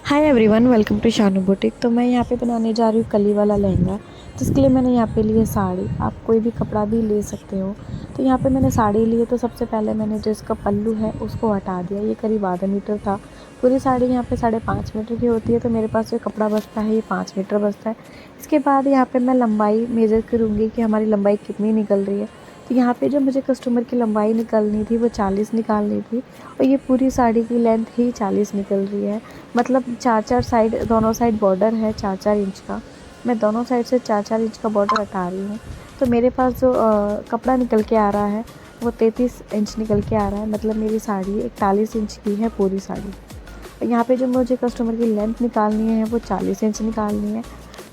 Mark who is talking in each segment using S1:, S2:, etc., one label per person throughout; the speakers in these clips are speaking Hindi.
S1: Hi everyone, welcome to Shanu boutique. तो मैं यहाँ पे बनाने जा रही हूँ कली वाला लहंगा। जिसके लिए मैंने यहाँ पे लिए साड़ी। आप कोई भी कपड़ा भी ले सकते हो। तो यहाँ पे मैंने साड़ी ली है। तो सबसे पहले मैंने जो इसका पल्लू है उसको हटा दिया। ये करीब आधा मीटर था। पूरी साड़ी यहाँ पे 5.5 मीटर की होती है। तो मेरे पास जो कपड़ा बचता है ये 5 मीटर बचता है। इसके बाद यहाँ पर मैं लंबाई मेज़र करूँगी कि हमारी लंबाई कितनी निकल रही है। तो यहाँ पे जो मुझे कस्टमर की लंबाई निकालनी थी वो 40 निकालनी थी। और ये पूरी साड़ी की लेंथ ही 40 निकल रही है। मतलब 4-4 साइड, दोनों साइड बॉर्डर है 4-4 इंच का। मैं दोनों साइड से 4-4 इंच का बॉर्डर हटा रही हूँ। तो मेरे पास जो कपड़ा निकल के आ रहा है वो 33 इंच निकल के आ रहा है। मतलब मेरी साड़ी 41 इंच की है पूरी साड़ी। यहाँ पे जो मुझे कस्टमर की लेंथ निकालनी है वो 40 इंच निकालनी है।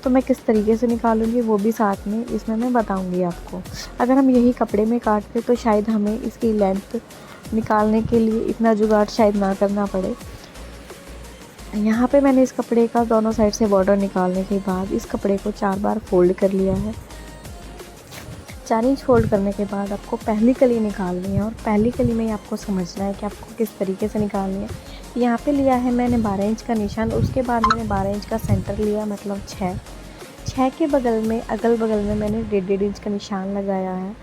S1: तो मैं किस तरीके से निकालूंगी वो भी साथ में इसमें मैं बताऊंगी आपको। अगर हम यही कपड़े में काटते तो शायद हमें इसकी लेंथ निकालने के लिए इतना जुगाड़ शायद ना करना पड़े। यहाँ पे मैंने इस कपड़े का दोनों साइड से बॉर्डर निकालने के बाद इस कपड़े को 4 बार फोल्ड कर लिया है। 4 इंच फोल्ड करने के बाद आपको पहली कली निकालनी है। और पहली कली में ही आपको समझना है कि आपको किस तरीके से निकालनी है। यहाँ पे लिया है मैंने 12 इंच का निशान। उसके बाद मैंने 12 इंच का सेंटर लिया, मतलब 6 के बगल में, अगल बगल में मैंने 1.5 इंच का निशान लगाया है,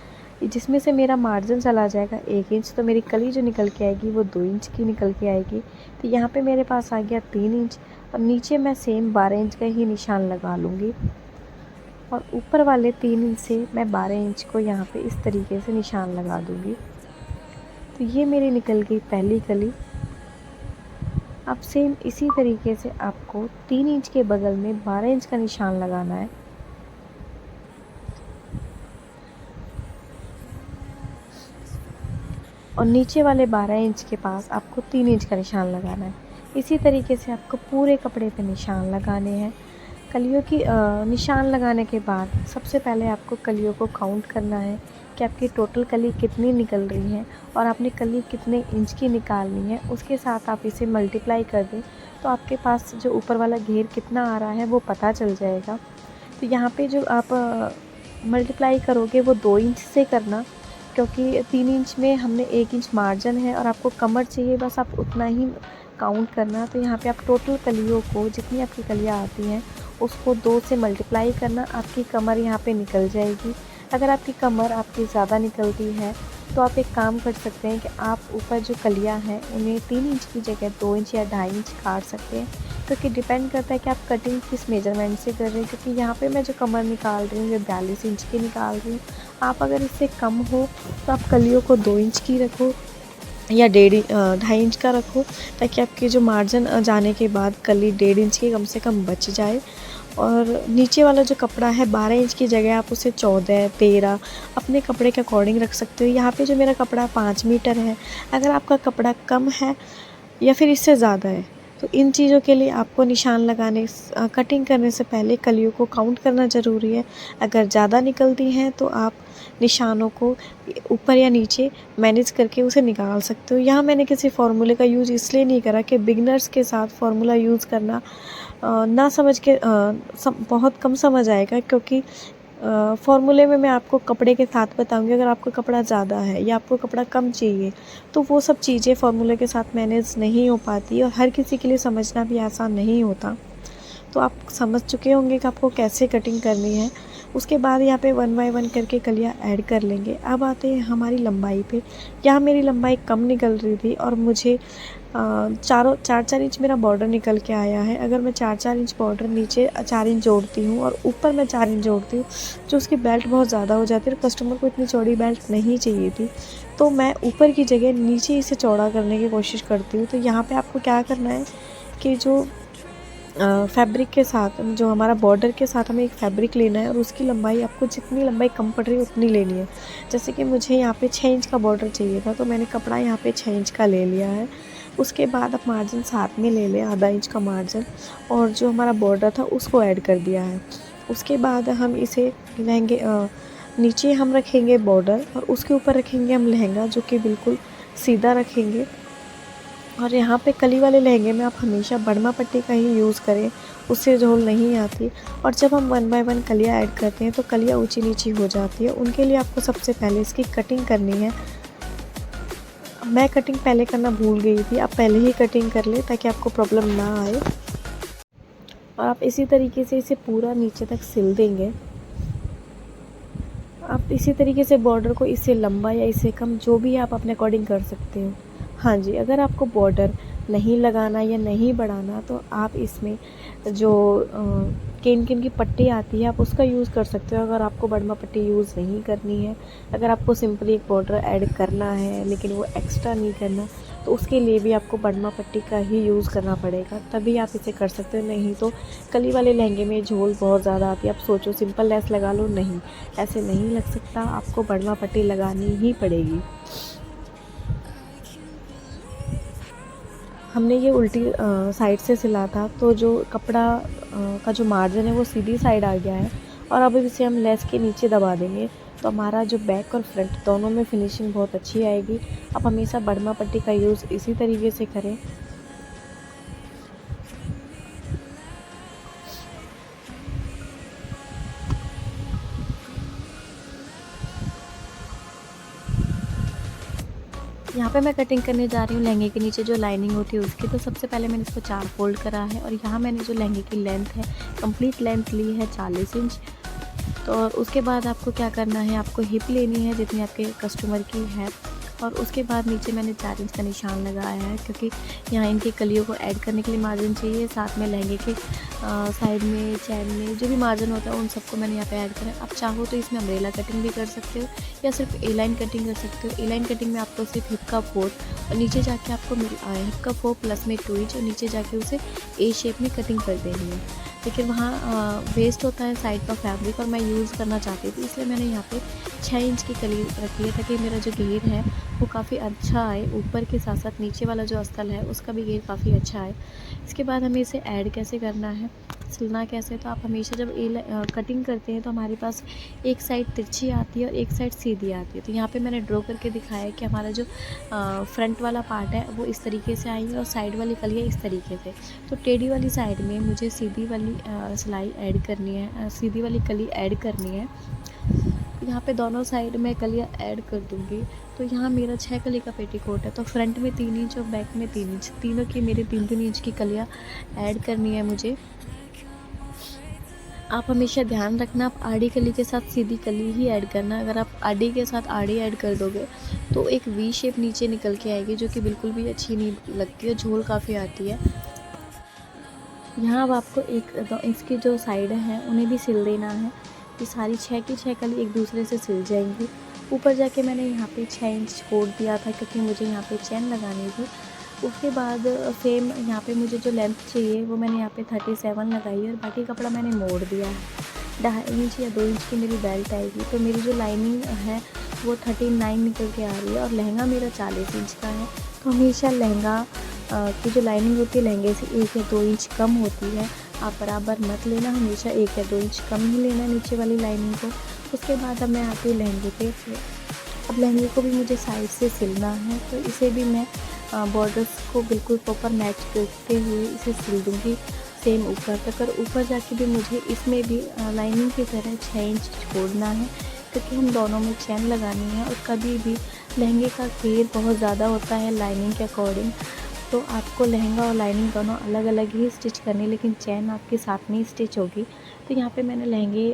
S1: जिसमें से मेरा मार्जिन चला जाएगा 1 इंच। तो मेरी कली जो निकल के आएगी वो 2 इंच की निकल के आएगी। तो यहाँ पे मेरे पास आ गया 3 इंच। और नीचे मैं सेम 12 इंच का ही निशान लगा लूँगी। और ऊपर वाले 3 इंच से मैं 12 इंच को यहाँ पे इस तरीके से निशान लगा दूँगी। तो ये मेरी निकल गई पहली कली। अब सेम इसी तरीके से आपको 3 इंच के बगल में 12 इंच का निशान लगाना है। और नीचे वाले 12 इंच के पास आपको 3 इंच का निशान लगाना है। इसी तरीके से आपको पूरे कपड़े पे निशान लगाने हैं। कलियों की निशान लगाने के बाद सबसे पहले आपको कलियों को काउंट करना है कि आपकी टोटल कली कितनी निकल रही है और आपने कली कितने इंच की निकालनी है। उसके साथ आप इसे मल्टीप्लाई कर दें तो आपके पास जो ऊपर वाला घेर कितना आ रहा है वो पता चल जाएगा। तो यहाँ पे जो आप मल्टीप्लाई करोगे वो 2 इंच से करना, क्योंकि 3 इंच में हमने 1 इंच मार्जिन है और आपको कमर चाहिए, बस आप उतना ही काउंट करना। तो यहाँ पे आप टोटल कलियों को, जितनी आपकी कलियाँ आती हैं उसको 2 से मल्टीप्लाई करना, आपकी कमर यहाँ पे निकल जाएगी। अगर आपकी कमर आपकी ज़्यादा निकलती है तो आप एक काम कर सकते हैं कि आप ऊपर जो कलियाँ हैं उन्हें 3 इंच की जगह 2 इंच या 2.5 इंच काट सकते हैं, क्योंकि डिपेंड करता है कि आप कटिंग किस मेजरमेंट से कर रहे हैं। क्योंकि यहाँ पे मैं जो कमर निकाल रही हूँ ये 42 इंच की निकाल रही हूँ। आप अगर इससे कम हो तो आप कलियों को 2 इंच की रखो या 2.5 इंच का रखो, ताकि आपके जो मार्जिन जाने के बाद कली 1.5 इंच की कम से कम बच जाए। और नीचे वाला जो कपड़ा है 12 इंच की जगह आप उसे 14-13 अपने कपड़े के अकॉर्डिंग रख सकते हो। यहाँ पे जो मेरा कपड़ा 5 मीटर है, अगर आपका कपड़ा कम है या फिर इससे ज़्यादा है तो इन चीज़ों के लिए आपको निशान लगाने, कटिंग करने से पहले कलियों को काउंट करना ज़रूरी है। अगर ज़्यादा निकलती हैं तो आप निशानों को ऊपर या नीचे मैनेज करके उसे निकाल सकते हो। यहाँ मैंने किसी फार्मूले का यूज़ इसलिए नहीं करा कि बिगनर्स के साथ फार्मूला यूज़ करना ना समझ के बहुत कम समझ आएगा, क्योंकि फार्मूले में मैं आपको कपड़े के साथ बताऊंगी। अगर आपको कपड़ा ज़्यादा है या आपको कपड़ा कम चाहिए तो वो सब चीज़ें फार्मूले के साथ मैनेज नहीं हो पाती और हर किसी के लिए समझना भी आसान नहीं होता। तो आप समझ चुके होंगे कि आपको कैसे कटिंग करनी है। उसके बाद यहाँ पे 1 बाय 1 करके कलियाँ ऐड कर लेंगे। अब आते हैं हमारी लंबाई पे। यहाँ मेरी लंबाई कम निकल रही थी और मुझे 4-4 इंच मेरा बॉर्डर निकल के आया है। अगर मैं 4-4 इंच बॉर्डर नीचे 4 इंच जोड़ती हूँ और ऊपर मैं 4 इंच जोड़ती हूँ, जो उसकी बेल्ट बहुत ज़्यादा हो जाती है और कस्टमर को इतनी चौड़ी बेल्ट नहीं चाहिए थी, तो मैं ऊपर की जगह नीचे इसे चौड़ा करने की कोशिश करती हूँ। तो यहाँ पर आपको क्या करना है कि जो फैब्रिक के साथ, जो हमारा बॉर्डर के साथ हमें एक फैब्रिक लेना है और उसकी लंबाई, आपको जितनी लंबाई कम पड़ रही है उतनी लेनी है। जैसे कि मुझे यहाँ पे 6 इंच का बॉर्डर चाहिए था तो मैंने कपड़ा यहाँ पे 6 इंच का ले लिया है। उसके बाद आप मार्जिन साथ में ले लें, आधा इंच का मार्जिन, और जो हमारा बॉर्डर था उसको ऐड कर दिया है। उसके बाद हम इसे लहंगे नीचे हम रखेंगे बॉर्डर और उसके ऊपर रखेंगे हम लहंगा, जो कि बिल्कुल सीधा रखेंगे। और यहाँ पे कली वाले लहंगे में आप हमेशा बड़मा पट्टी का ही यूज़ करें, उससे झोल नहीं आती। और जब हम 1 बाय 1 कलियाँ ऐड करते हैं तो कलियाँ ऊंची नीची हो जाती है। उनके लिए आपको सबसे पहले इसकी कटिंग करनी है। मैं कटिंग पहले करना भूल गई थी, आप पहले ही कटिंग कर लें ताकि आपको प्रॉब्लम ना आए। और आप इसी तरीके से इसे पूरा नीचे तक सिल देंगे। आप इसी तरीके से बॉर्डर को इससे लंबा या इससे कम जो भी आप अपने अकॉर्डिंग कर सकते हो। हाँ जी, अगर आपको बॉर्डर नहीं लगाना या नहीं बढ़ाना तो आप इसमें जो केन केन की पट्टी आती है आप उसका यूज़ कर सकते हो। अगर आपको बड़मा पट्टी यूज़ नहीं करनी है, अगर आपको सिंपली एक बॉर्डर ऐड करना है लेकिन वो एक्स्ट्रा नहीं करना, तो उसके लिए भी आपको बड़मा पट्टी का ही यूज़ करना पड़ेगा, तभी आप इसे कर सकते हो। नहीं तो कली वाले लहंगे में झोल बहुत ज़्यादा आती है। आप सोचो सिंपल लेस लगा लो, नहीं, ऐसे नहीं लग सकता, आपको बड़मा पट्टी लगानी ही पड़ेगी। हमने ये उल्टी साइड से सिला था, तो जो कपड़ा का जो मार्जिन है वो सीधी साइड आ गया है, और अब इसे हम लेस के नीचे दबा देंगे, तो हमारा जो बैक और फ्रंट दोनों में फिनिशिंग बहुत अच्छी आएगी। आप हमेशा बड़मा पट्टी का यूज़ इसी तरीके से करें। यहाँ पे मैं कटिंग करने जा रही हूँ लहंगे के नीचे जो लाइनिंग होती है उसकी। तो सबसे पहले मैंने इसको 4 फोल्ड करा है, और यहाँ मैंने जो लहंगे की लेंथ है, कंप्लीट लेंथ ली है 40 इंच। तो उसके बाद आपको क्या करना है, आपको हिप लेनी है जितनी आपके कस्टमर की है, और उसके बाद नीचे मैंने 4 इंच का निशान लगाया है, क्योंकि यहाँ इनकी कलियों को ऐड करने के लिए मार्जिन चाहिए। साथ में लहंगे के साइड में, चैन में जो भी मार्जिन होता है उन सबको मैंने यहाँ पे ऐड करा है। आप चाहो तो इसमें अम्ब्रेला कटिंग भी कर सकते हो या सिर्फ ए लाइन कटिंग कर सकते हो। ए लाइन कटिंग में आपको सिर्फ हिप का 4 और नीचे जाके आपको हिप का 4 प्लस में 2 इंच और नीचे जाके उसे ए शेप में कटिंग कर देनी है। लेकिन वहाँ वेस्ट होता है साइड का फैब्रिक, और मैं यूज़ करना चाहती थी, इसलिए मैंने यहाँ पे 6 इंच की कली रखी है, ताकि मेरा जो घेर है वो काफ़ी अच्छा आए। ऊपर के साथ साथ नीचे वाला जो अस्तर है उसका भी घेर काफ़ी अच्छा आए। इसके बाद हमें इसे ऐड कैसे करना है, सिलना कैसे, तो आप हमेशा जब कटिंग करते हैं तो हमारे पास एक साइड तिरछी आती है और एक साइड सीधी आती है। तो यहाँ पे मैंने ड्रॉ करके दिखाया है कि हमारा जो फ्रंट वाला पार्ट है वो इस तरीके से आएंगे और साइड वाली कलियाँ इस तरीके से। तो टेढ़ी वाली साइड में मुझे सीधी वाली सिलाई ऐड करनी है, सीधी वाली कली ऐड करनी है। यहाँ पे दोनों साइड में कलियाँ ऐड कर दूँगी। तो यहाँ मेरा 6 कली का पेटीकोट है, तो फ्रंट में 3 इंच और बैक में 3 इंच, तीनों की मेरी 3-3 इंच की कलियाँ ऐड करनी है मुझे। आप हमेशा ध्यान रखना, आप आड़ी कली के साथ सीधी कली ही ऐड करना। अगर आप आड़ी के साथ आड़ी ऐड कर दोगे तो एक वी शेप नीचे निकल के आएगी, जो कि बिल्कुल भी अच्छी नहीं लगती है, झोल काफ़ी आती है। यहाँ अब आपको इसकी जो साइड हैं उन्हें भी सिल देना है। ये सारी 6 की 6 कली एक दूसरे से सिल जाएंगी। ऊपर जाके मैंने यहाँ पे 6 इंच छोड़ दिया था, क्योंकि मुझे यहाँ पे चैन लगानी थी। उसके बाद सेम यहाँ पे मुझे जो लेंथ चाहिए वो मैंने यहाँ पे 37 लगाई है, और बाकी कपड़ा मैंने मोड़ दिया है। 2.5 इंच या 2 इंच की मेरी बेल्ट आएगी। तो मेरी जो लाइनिंग है वो 39 निकल के आ रही है, और लहंगा मेरा 40 इंच का है। तो हमेशा लहंगा की जो लाइनिंग होती है लहंगे से 1 या 2 इंच कम होती है। आप बराबर मत लेना, हमेशा 1 या 2 इंच कम ही लेना नीचे वाली लाइनिंग को। उसके बाद अब मैं आती हूँ लहंगे पे। अब लहंगे को भी मुझे साइड से सिलना है, तो इसे भी मैं बॉर्डर्स को बिल्कुल प्रॉपर मैच करते हुए इसे सिल दूँगी सेम ऊपर तक। और ऊपर जाके भी मुझे इसमें भी लाइनिंग की तरह 6 इंच छोड़ना है, क्योंकि हम दोनों में चैन लगानी है। और कभी भी लहंगे का घेर बहुत ज़्यादा होता है लाइनिंग के अकॉर्डिंग, तो आपको लहंगा और लाइनिंग दोनों अलग अलग ही स्टिच करनी है, लेकिन चैन आपके साथ में ही स्टिच होगी। तो यहाँ पे मैंने लहंगे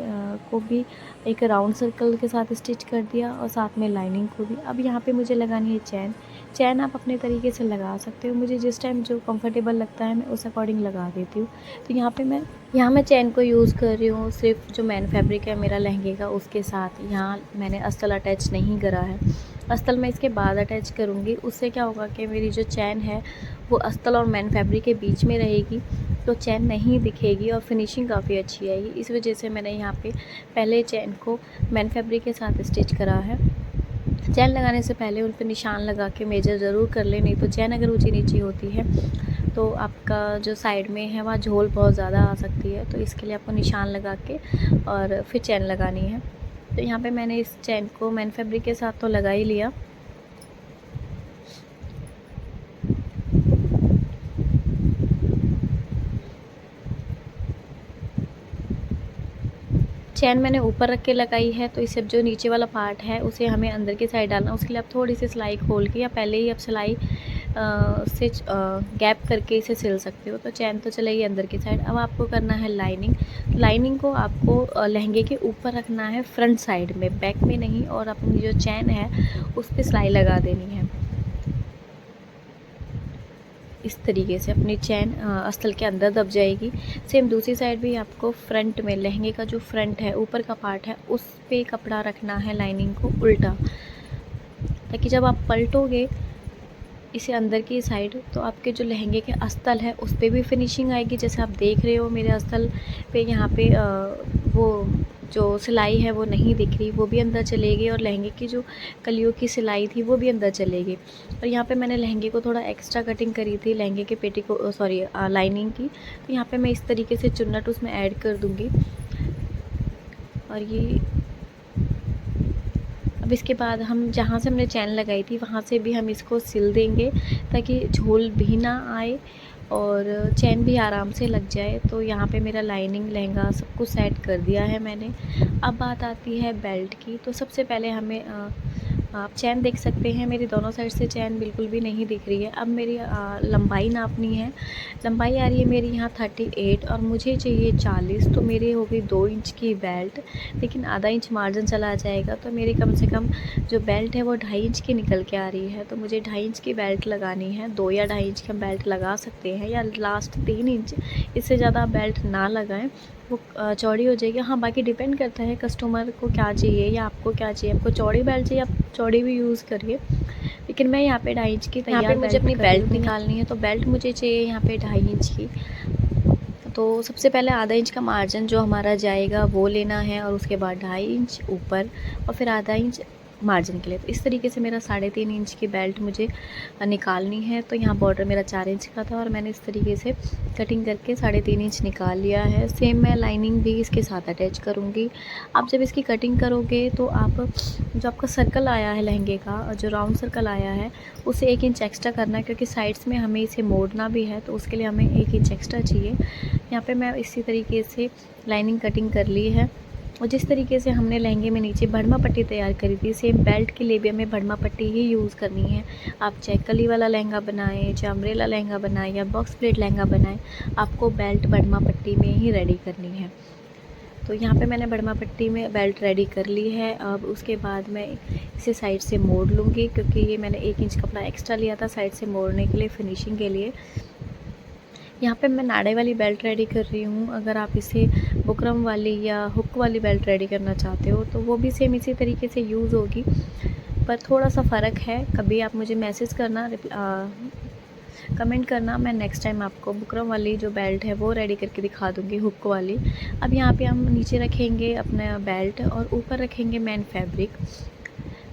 S1: को भी एक राउंड सर्कल के साथ स्टिच कर दिया, और साथ में लाइनिंग को भी। अब यहाँ पे मुझे लगानी है चैन। चैन आप अपने तरीके से लगा सकते हो, मुझे जिस टाइम जो कंफर्टेबल लगता है मैं उस अकॉर्डिंग लगा देती हूँ। तो यहाँ मैं चैन को यूज़ कर रही हूँ सिर्फ जो मैन फैब्रिक है मेरा लहंगे का उसके साथ। यहाँ मैंने अस्तर अटैच नहीं करा है, अस्तर मैं इसके बाद अटैच करूँगी। उससे क्या होगा कि मेरी जो चैन है वो अस्तर और मैन फैब्रिक के बीच में रहेगी, तो चैन नहीं दिखेगी और फिनिशिंग काफ़ी अच्छी आएगी। इस वजह से मैंने यहाँ पे पहले चैन को मैन फैब्रिक के साथ स्टिच करा है। चैन लगाने से पहले उन पर निशान लगा के मेजर ज़रूर कर ले, नहीं तो चैन अगर ऊंची नीची होती है तो आपका जो साइड में है वहाँ झोल बहुत ज़्यादा आ सकती है। तो इसके लिए आपको निशान लगा के और फिर चैन लगानी है। तो यहाँ पे मैंने इस चैन को मैन फैब्रिक के साथ तो लगा ही लिया। चैन मैंने ऊपर रख के लगाई है, तो इसे जो नीचे वाला पार्ट है उसे हमें अंदर की साइड डालना है। उसके लिए आप थोड़ी सी सिलाई खोल के या पहले ही आप सिलाई से गैप करके इसे सिल सकते हो। तो चैन तो चलेगी अंदर की साइड। अब आपको करना है लाइनिंग। लाइनिंग को आपको लहंगे के ऊपर रखना है फ्रंट साइड में, बैक में नहीं, और अपनी जो चैन है उस पर सिलाई लगा देनी है। इस तरीके से अपनी चैन अस्तर के अंदर दब जाएगी। सेम दूसरी साइड भी आपको फ्रंट में, लहंगे का जो फ्रंट है, ऊपर का पार्ट है, उस पे कपड़ा रखना है लाइनिंग को उल्टा, ताकि जब आप पलटोगे इसे अंदर की साइड तो आपके जो लहंगे के अस्तर है उस पर भी फिनिशिंग आएगी। जैसे आप देख रहे हो मेरे अस्तर पे यहाँ पे वो जो सिलाई है वो नहीं दिख रही, वो भी अंदर चलेगी, और लहंगे की जो कलियों की सिलाई थी वो भी अंदर चलेगी। और यहाँ पे मैंने लहंगे को थोड़ा एक्स्ट्रा कटिंग करी थी, लहंगे के पेटी को, सॉरी लाइनिंग की। तो यहाँ पे मैं इस तरीके से चुन्नट उसमें ऐड कर दूँगी। और ये अब इसके बाद हम जहाँ से हमने चैन लगाई थी वहाँ से भी हम इसको सिल देंगे, ताकि झोल भी ना आए और चैन भी आराम से लग जाए। तो यहाँ पे मेरा लाइनिंग, लहंगा सब कुछ सेट कर दिया है मैंने। अब बात आती है बेल्ट की। तो सबसे पहले हमें आप चैन देख सकते हैं, मेरी दोनों साइड से चैन बिल्कुल भी नहीं दिख रही है। अब मेरी लंबाई नापनी है। लंबाई आ रही है मेरी यहाँ 38 और मुझे चाहिए 40। तो मेरी हो गई 2 इंच की बेल्ट, लेकिन आधा इंच मार्जिन चला जाएगा। तो मेरी कम से कम जो बेल्ट है वो 2.5 इंच की निकल के आ रही है। तो मुझे 2.5 इंच की बेल्ट लगानी है। 2 या 2.5 इंच का बेल्ट लगा सकते हैं, या लास्ट 3 इंच, इससे ज़्यादा आप बेल्ट ना लगाएं, वो चौड़ी हो जाएगी। हाँ, बाकी डिपेंड करता है कस्टमर को क्या चाहिए या आपको क्या चाहिए। आपको चौड़ी बेल्ट चाहिए, आप चौड़ी भी यूज़ करिए, लेकिन मैं यहाँ पे 2.5 इंच की तैयार, यहाँ पे मुझे अपनी बेल्ट निकालनी है। तो बेल्ट मुझे चाहिए यहाँ पे 2.5 इंच की। तो सबसे पहले आधा इंच का मार्जिन जो हमारा जाएगा वो लेना है, और उसके बाद 2.5 इंच ऊपर, और फिर आधा इंच मार्जिन के लिए। तो इस तरीके से मेरा 3.5 इंच की बेल्ट मुझे निकालनी है। तो यहाँ बॉर्डर मेरा 4 इंच का था और मैंने इस तरीके से कटिंग करके 3.5 इंच निकाल लिया है। सेम मैं लाइनिंग भी इसके साथ अटैच करूँगी। आप जब इसकी कटिंग करोगे तो आप जो आपका सर्कल आया है लहंगे का, जो राउंड सर्कल आया है, उसे 1 इंच एक्स्ट्रा करना है, क्योंकि साइड्स में हमें इसे मोड़ना भी है। तो उसके लिए हमें 1 इंच एक्स्ट्रा चाहिए। यहाँ पे मैं इसी तरीके से लाइनिंग कटिंग कर ली है। और जिस तरीके से हमने लहंगे में नीचे भड़मा पट्टी तैयार करी थी, सेम बेल्ट के लिए भी हमें भड़मा पट्टी ही यूज़ करनी है। आप चाहे कली वाला लहंगा बनाएं, चाहे अम्ब्रेला लहंगा बनाएं, या बॉक्स प्लेट लहंगा बनाएं, आपको बेल्ट भड़मा पट्टी में ही रेडी करनी है। तो यहाँ पे मैंने भड़मा पट्टी में बेल्ट रेडी कर ली है। अब उसके बाद मैं इसे साइड से मोड़ लूँगी, क्योंकि ये मैंने 1 इंच कपड़ा एक्स्ट्रा लिया था साइड से मोड़ने के लिए, फिनिशिंग के लिए। यहाँ पे मैं नाड़े वाली बेल्ट रेडी कर रही हूँ। अगर आप इसे बुकरम वाली या हुक वाली बेल्ट रेडी करना चाहते हो तो वो भी सेम इसी तरीके से यूज़ होगी, पर थोड़ा सा फ़र्क है। कभी आप मुझे मैसेज करना, कमेंट करना, मैं नेक्स्ट टाइम आपको बुकरम वाली जो बेल्ट है वो रेडी करके दिखा दूँगी, हुक वाली। अब यहाँ पे हम नीचे रखेंगे अपना बेल्ट और ऊपर रखेंगे मेन फैब्रिक,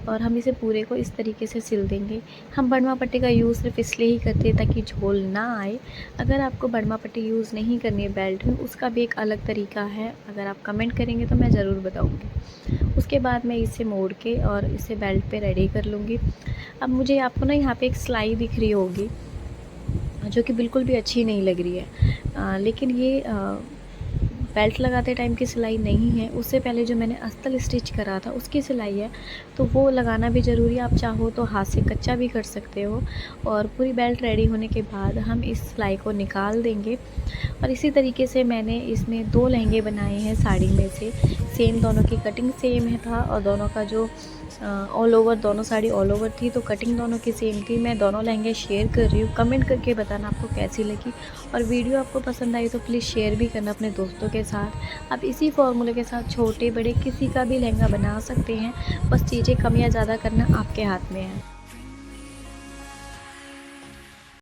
S1: और हम इसे पूरे को इस तरीके से सिल देंगे। हम भड़मा पट्टी का यूज़ सिर्फ इसलिए ही करते हैं ताकि झोल ना आए। अगर आपको भड़मा पट्टी यूज़ नहीं करनी है बेल्ट में, उसका भी एक अलग तरीका है। अगर आप कमेंट करेंगे तो मैं ज़रूर बताऊँगी। उसके बाद मैं इसे मोड़ के और इसे बेल्ट पे रेडी कर लूँगी। अब मुझे, आपको ना यहाँ पे एक सिलाई दिख रही होगी जो कि बिल्कुल भी अच्छी नहीं लग रही है, लेकिन ये बेल्ट लगाते टाइम की सिलाई नहीं है। उससे पहले जो मैंने अस्तर स्टिच करा था उसकी सिलाई है, तो वो लगाना भी ज़रूरी है। आप चाहो तो हाथ से कच्चा भी कर सकते हो। और पूरी बेल्ट रेडी होने के बाद हम इस सिलाई को निकाल देंगे। और इसी तरीके से मैंने इसमें 2 लहंगे बनाए हैं साड़ी में से। सेम, दोनों की कटिंग सेम है था, और दोनों का जो ऑल ओवर, दोनों साड़ी ऑल ओवर थी, तो कटिंग दोनों की सेम थी। मैं दोनों लहंगे शेयर कर रही हूँ। कमेंट करके बताना आपको कैसी लगी, और वीडियो आपको पसंद आई तो प्लीज़ शेयर भी करना अपने दोस्तों के साथ। आप इसी फॉर्मूले के साथ छोटे बड़े किसी का भी लहंगा बना सकते हैं। बस चीज़ें कम या ज़्यादा करना आपके हाथ में है।